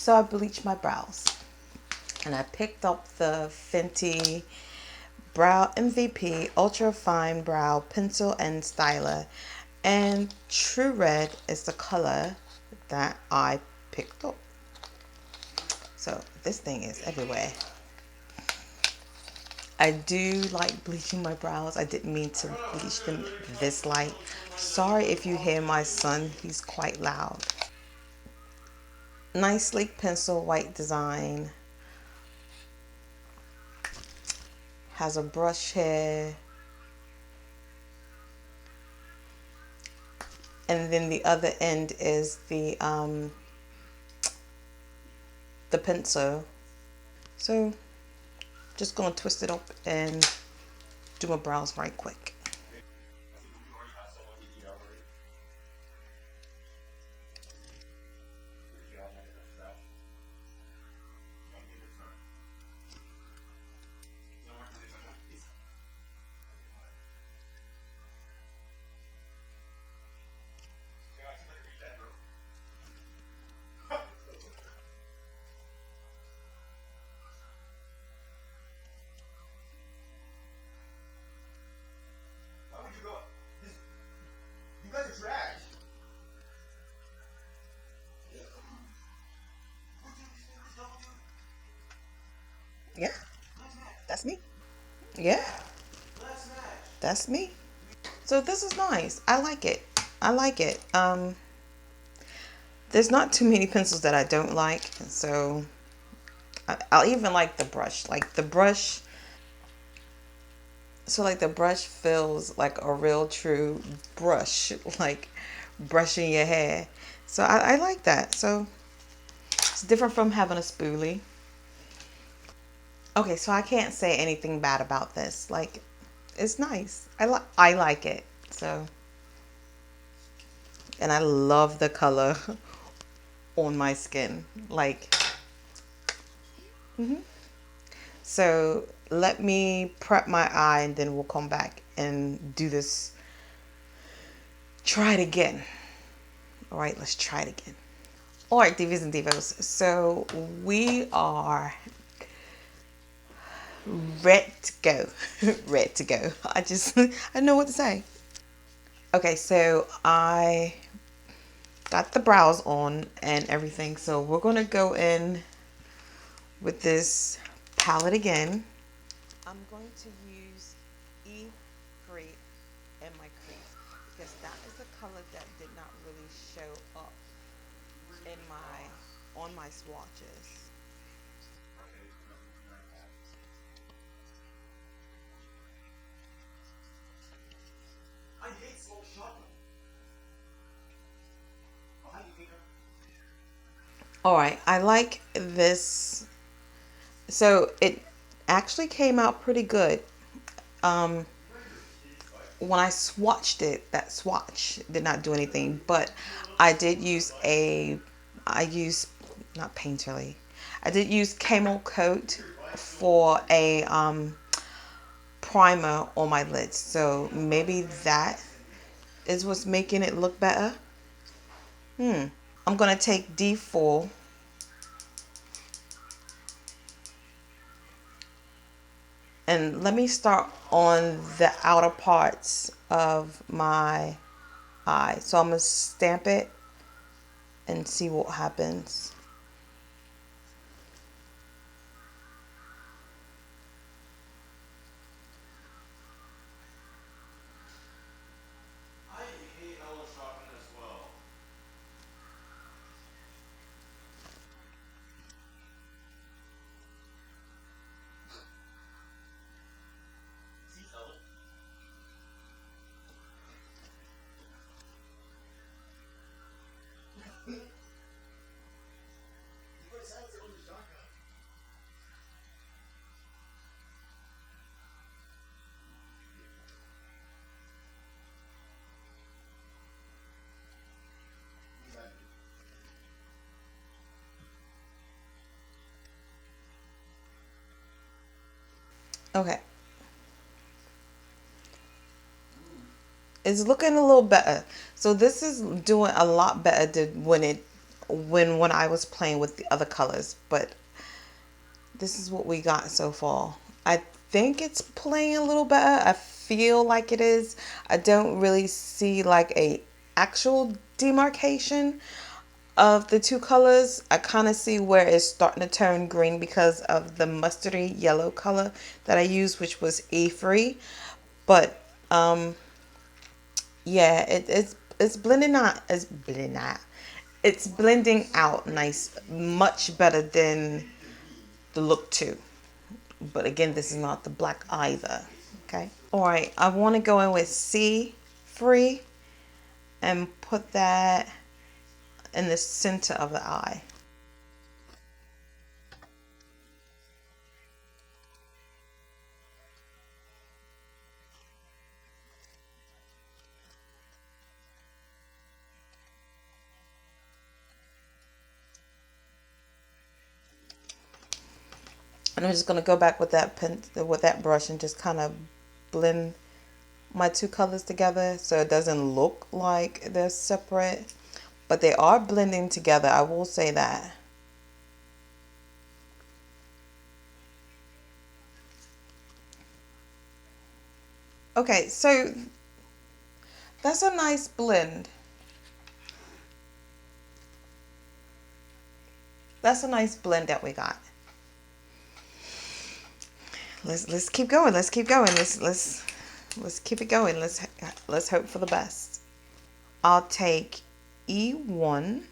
So I bleached my brows and I picked up the Fenty Brow MVP Ultra Fine Brow Pencil and Styler, and True Red is the color that I picked up. So this thing is everywhere. I do like bleaching my brows. I didn't mean to bleach them this light. Sorry if you hear my son, he's quite loud. Nice sleek pencil white design. Has a brush here. And then the other end is the pencil. So just gonna twist it up and do my brows right quick. Yeah, that's me. Yeah, that's me. So this is nice. I like it. I like it. There's not too many pencils that I don't like, so I'll even like the brush. Like the brush, so like the brush feels like a real true brush, like brushing your hair. So I like that. So it's different from having a spoolie. Okay, so I can't say anything bad about this. Like, it's nice. I like it. So, and I love the color on my skin. Like, so let me prep my eye and then we'll come back and do this. Try it again. All right, let's try it again. All right, Divas and Divos. So we are ready to go. Ready to go. I don't know what to say. Okay, so I got the brows on and everything. So we're going to go in with this palette again. I'm going to use E3 in my crease because that is a color that did not really show up in on my swatches. All right, I like this. So it actually came out pretty good. Um, when I swatched it, that swatch did not do anything, but I did use I used, not painterly, I did use Camel Coat for a primer on my lids. So maybe that is what's making it look better. I'm going to take D4 and let me start on the outer parts of my eye. So I'm going to stamp it and see what happens. Okay. It's looking a little better. So this is doing a lot better than when it when I was playing with the other colors, but this is what we got so far. I think it's playing a little better. I feel like it is. I don't really see like a actual demarcation of the two colors. I kind of see where it's starting to turn green because of the mustardy yellow color that I used, which was E3. But yeah, it's blending out. It's blending out. It's blending out nice, much better than the look two. But again, this is not the black either. Okay. All right. I want to go in with C free and put that in the center of the eye. And I'm just gonna go back with that pen, with that brush, and just kind of blend my two colors together so it doesn't look like they're separate, but they are blending together. I will say that. Okay, so that's a nice blend. That's a nice blend that we got. Let's keep going. Let's keep going. Let's keep it going. Let's hope for the best. I'll take E1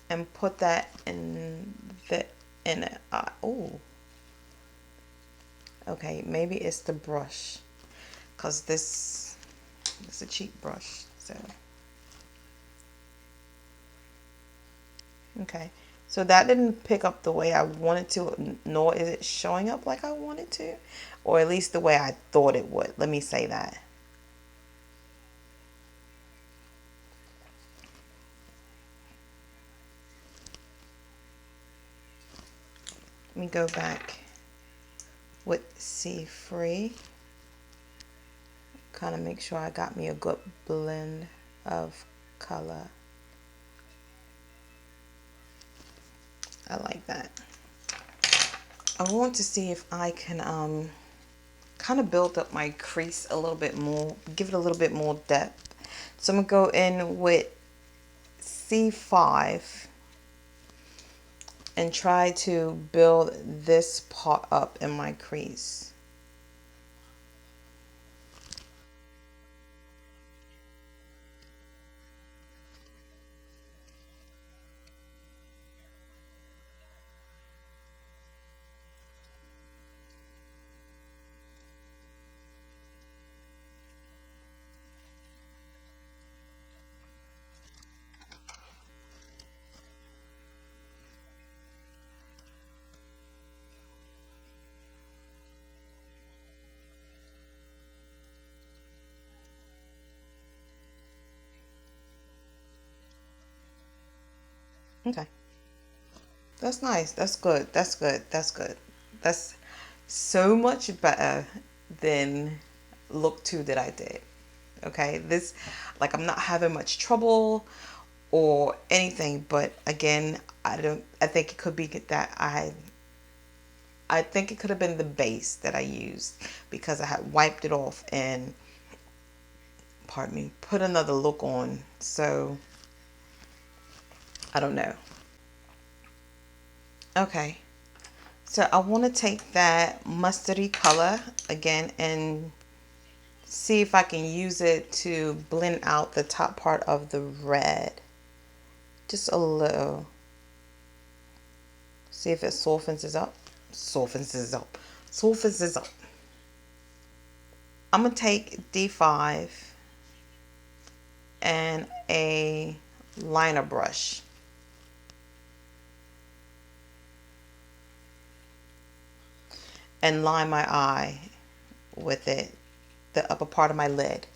and put that in the inner eye. Oh, okay. Maybe it's the brush, cause this is a cheap brush. So okay. So that didn't pick up the way I wanted to, nor is it showing up like I wanted to, or at least the way I thought it would. Let me say that. Let me go back with C free. Kind of make sure I got me a good blend of color. I like that. I want to see if I can kind of build up my crease a little bit more, give it a little bit more depth. So I'm gonna go in with C5 and try to build this part up in my crease. Okay. That's nice. That's good. That's good. That's good. That's so much better than look two that I did. Okay. This, like, I'm not having much trouble or anything, but again, I think it could be that I think it could have been the base that I used because I had wiped it off and, pardon me, put another look on. So I don't know. Okay. So I want to take that mustardy color again and see if I can use it to blend out the top part of the red. Just a little. See if it softens it up. Softens it up. Softens it up. I'm going to take D5 and a liner brush. And line my eye with it, the upper part of my lid.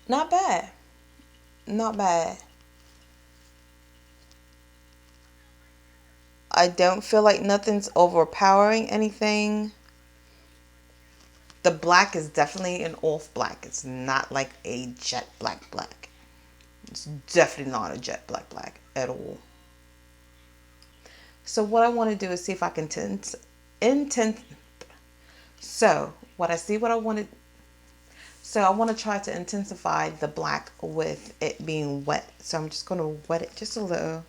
Not bad. Not bad. I don't feel like nothing's overpowering anything. The black is definitely an off black. It's not like a jet black black. It's definitely not a jet black black at all. So what I want to do is see if I can intent. So what I see, what I wanted. So I want to try to intensify the black with it being wet. So I'm just going to wet it just a little.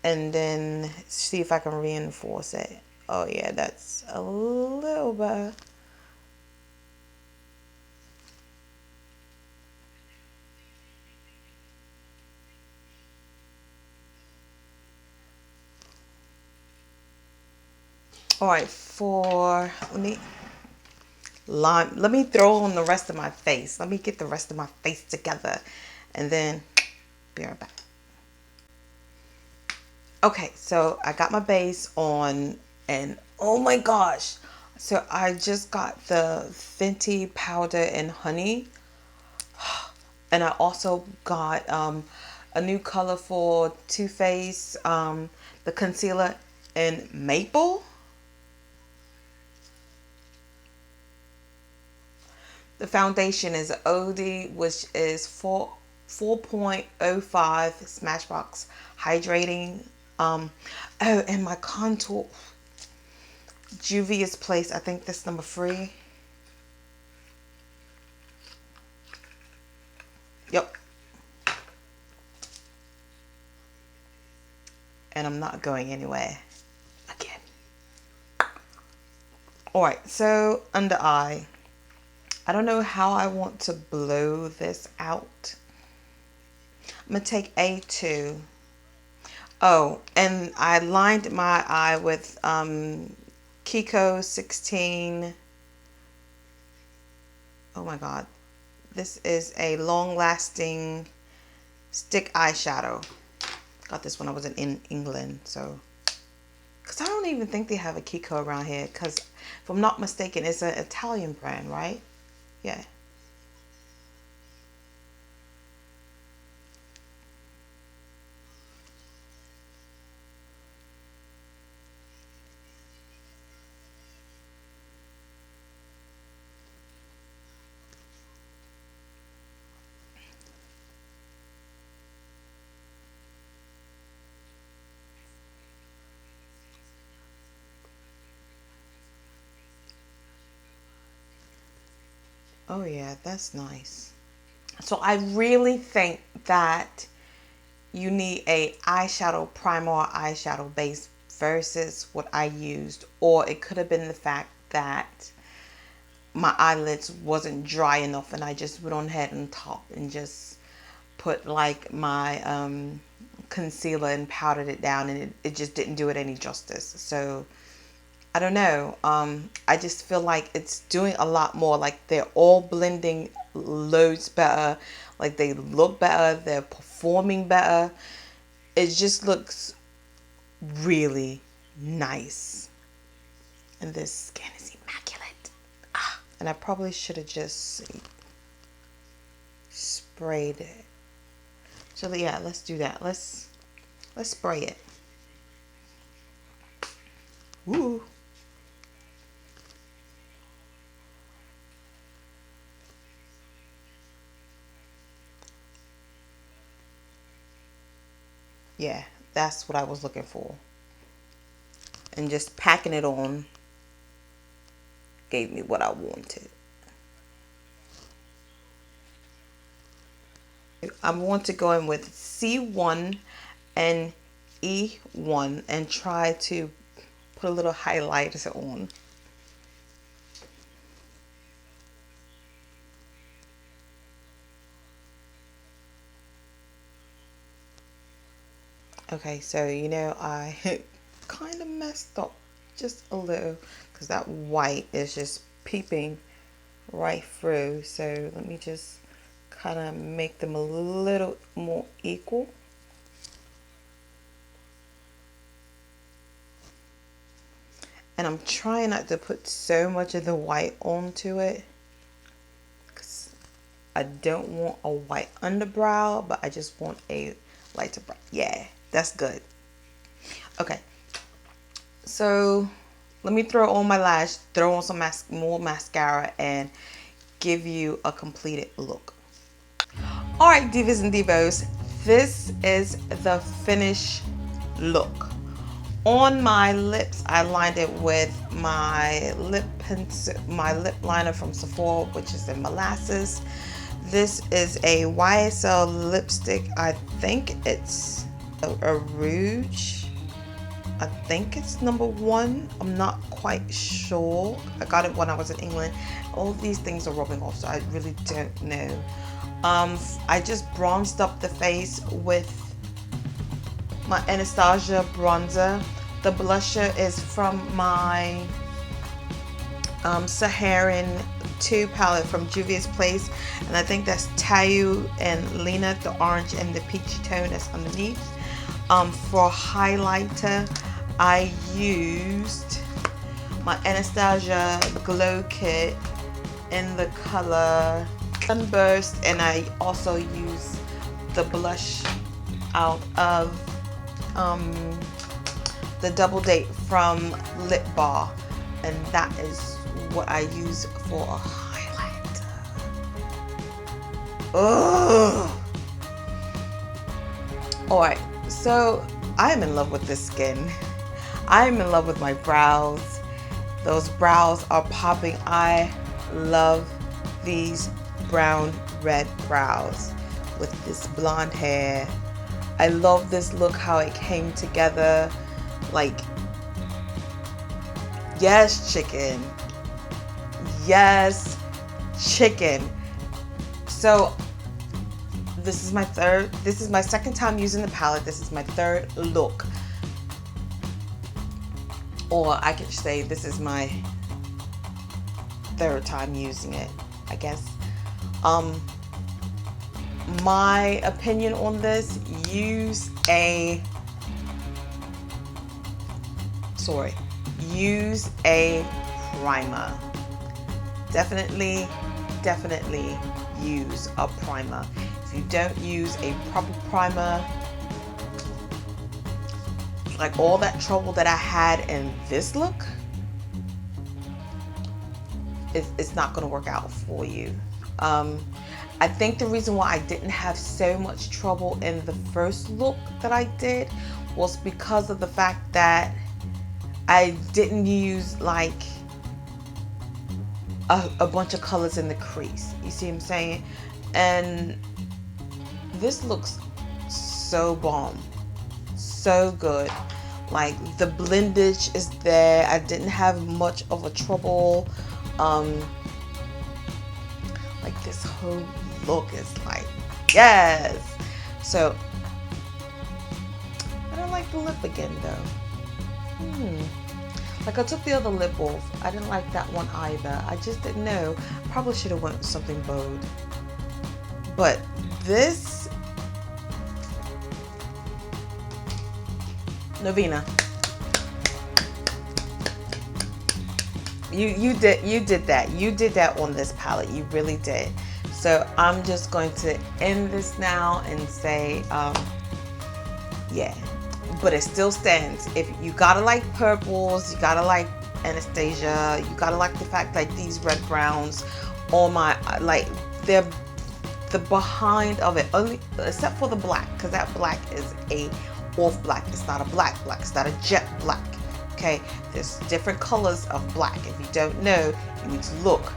And then see if I can reinforce it. Oh yeah, that's a little bit. All right, for let me throw on the rest of my face. Let me get the rest of my face together, and then be right back. Okay, so I got my base on, and oh my gosh, so I just got the Fenty powder and honey, and I also got a new color for Too Faced, the concealer in maple. The foundation is OD, which is 4.05 Smashbox hydrating. Oh, and my contour Juvia's Place. I think this number 3. Yep. And I'm not going anywhere again. All right. So under eye. I don't know how I want to blow this out. I'm going to take A2. Oh, and I lined my eye with Kiko 16. Oh my God. This is a long-lasting stick eyeshadow. Got this when I was in England. So, because I don't even think they have a Kiko around here. Because if I'm not mistaken, it's an Italian brand, right? Yeah. Oh yeah, that's nice. So I really think that you need a eyeshadow primer or eyeshadow base versus what I used, or it could have been the fact that my eyelids wasn't dry enough and I just went on ahead and top and just put like my concealer and powdered it down, and it just didn't do it any justice. So I don't know. I just feel like it's doing a lot more. Like they're all blending loads better. Like they look better. They're performing better. It just looks really nice. And this skin is immaculate. And I probably should have just sprayed it. So yeah, let's do that. Let's spray it. Woo. Yeah, that's what I was looking for. And just packing it on gave me what I wanted. I want to go in with C1 and E1 and try to put a little highlighter on. Okay, so I kind of messed up just a little because that white is just peeping right through. So let me just kind of make them a little more equal. And I'm trying not to put so much of the white onto it. I don't want a white underbrow, but I just want a lighter brow. Yeah, that's good. Okay, so let me throw on my lash, throw on some more mascara, and give you a completed look. All right, Divas and Divos, this is the finished look. On my lips, I lined it with my lip pencil, my lip liner from Sephora, which is in Molasses. This is a YSL lipstick. I think it's a Rouge. I think it's #1. I'm not quite sure. I got it when I was in England. All these things are rubbing off, so I really don't know. I just bronzed up the face with my Anastasia bronzer. The blusher is from my Saharan 2 palette from Juvia's Place, and I think that's Tayu and Lena, the orange and the peachy tone that's underneath. For highlighter, I used my Anastasia Glow Kit in the color Sunburst, and I also used the blush out of the Double Date from Lip Bar, and that is what I use for a highlighter. Ugh. Alright, so I'm in love with this skin. I'm in love with my brows. Those brows are popping. I love these brown red brows with this blonde hair. I love this look, how it came together. Like, yes, chicken. Yes, chicken. So this is my second time using the palette. This is my third look. Or I could say this is my third time using it, I guess. My opinion on this, use a primer. Definitely use a primer. If you don't use a proper primer, like all that trouble that I had in this look, it's not going to work out for you. I think the reason why I didn't have so much trouble in the first look that I did was because of the fact that I didn't use like a bunch of colors in the crease. You see what I'm saying? And this looks so bomb, so good. Like the blendage is there. I didn't have much of a trouble. Like this whole look is like, yes. So I don't like the lip again though. Like I took the other lip off. I didn't like that one either. I just didn't know. Probably should have went with something bold. But this, Norvina, you did that. You did that on this palette. You really did. So I'm just going to end this now and say, yeah. But it still stands. If you gotta like purples, you gotta like Anastasia, you gotta like the fact that these red browns on my, like, they're the behind of it, only except for the black, because that black is a off black. It's not a black, it's not a jet black. Okay, there's different colors of black. If you don't know, you need to look,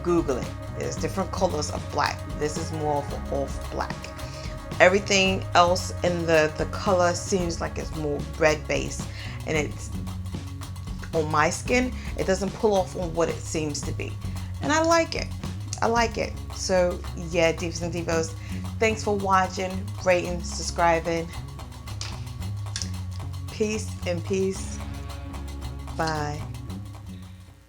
Google it. There's different colors of black. This is more of off black. Everything else in the color seems like it's more red based, and it's on my skin, it doesn't pull off on what it seems to be, and I like it. I like it. So yeah, Divas and Divos, thanks for watching, rating, subscribing. Peace and peace. Bye.